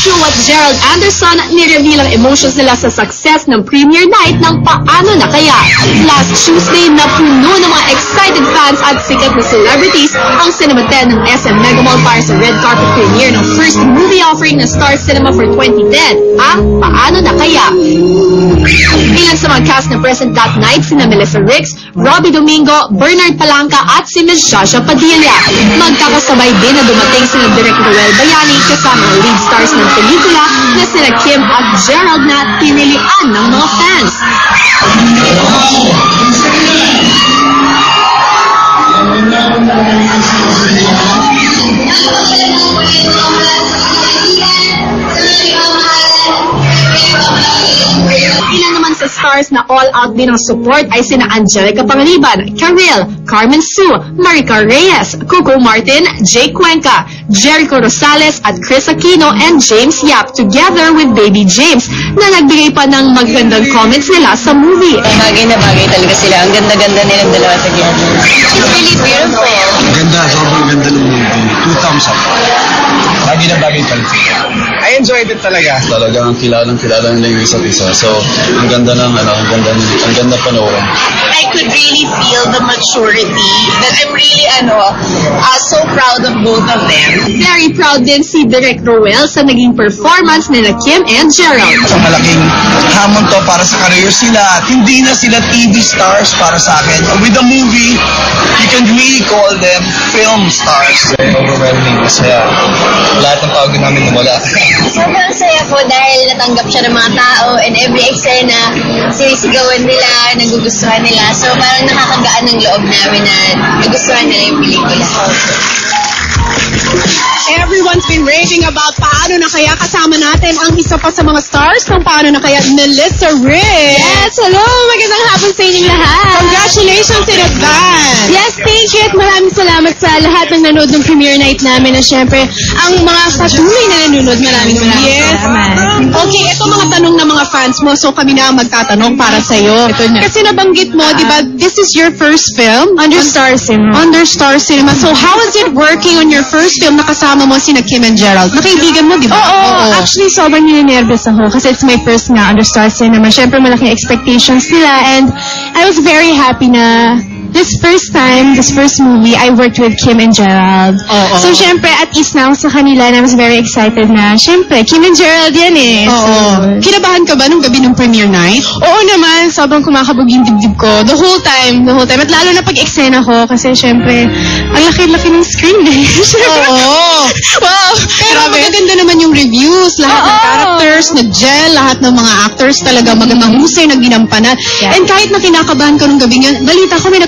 What Gerald Anderson, nireveal ang emotions nila sa success ng premiere night ng Paano na Kaya. Last Tuesday, napuno ng mga excited fans at sikat na celebrities ang Cinema 10 ng SM Mega Mall para sa red carpet premiere ng first movie offering ng Star Cinema for 2010, ang Paano na Kaya. Ilan sa mga cast na present that night, sina Melissa Ricks, Robbie Domingo, Bernard Palanca at si Ms. Shasha Padilla. Magkakasabay din na dumating sina Direk Noel Bayani kasama ang lead stars ng pelikula na sina Kim at Gerald na tinilian ng mga fans. Ilan naman sa stars na all out din ang support ay sina Angelica Pangaliban, Karil, Carmen Sue, Maricar Reyes, Coco Martin, Jake Cuenca, Jericho Rosales at Chris Aquino and James Yap together with Baby James na nagbigay pa ng magandang comments nila sa movie. Bagay na bagay talaga sila. Ang ganda-ganda nilang dalawa together. It's really beautiful. Ganda, sobrang ganda ng movie. 2 thumbs up. Bagay na bagay talaga sila. I enjoyed it talaga. Talagang kilala nila yung isa't isa. So, ang ganda panoorin. I could really feel the maturity that I'm really so proud of both of them. Very proud din si Direk Roel sa naging performance nila Kim and Gerald. Sa malaking hamon to para sa career sila at hindi na sila TV stars para sa akin. With the movie, you can really call them film stars. Overwhelming kasi lahat ng pagod namin nawala. Sobrang saya po dahil natanggap siya ng mga tao and every eksena sinisigawan nila, nagugustuhan nila. So parang nakakagaan ng loob namin na nagustuhan nila yung pelikula. Everyone's been raving about Paano na Kaya. Kasama natin ang isa pa sa mga stars ng Paano na Kaya, Melissa Ricks. Yes, hello! Magandang hapon sa inyong lahat. Congratulations in advance. Yes, thank you at maraming salamat sa lahat ng nanood ng premiere night namin na syempre ang mga patuloy na nanonood. Maraming Yes. salamat. Okay, ito mga tanong ng mga fans mo. So kami na ang magtatanong para sa'yo. Kasi nabanggit mo, di ba, this is your first film? Under Star Cinema. Under Star Cinema. So how is it working on your first film na kasama mo sina Kim and Gerald? Nakaibigan mo, di ba? Oo. Actually, sobrang ninenervous ako kasi it's my first nga Under Star Cinema. Syempre, malaking expectations nila and I was very happy na this first movie, I worked with Kim and Gerald. So, syempre, at ease na ako sa kanila and I was very excited na, syempre, Kim and Gerald yan eh. Oo. Kinabahan ka ba nung gabi ng premiere night? Oo naman, sobrang kumakabog yung dibdib ko. The whole time. At lalo na pag-eksena ko kasi syempre, ang laki-laki ng screen eh. Oo. Wow! Pero magaganda naman yung reviews. Lahat ng characters, nag-gel, lahat ng mga actors talaga magandang husay na ginampanan. Yeah. And kahit na kinakabahan ka nung gabi yun, balita ko may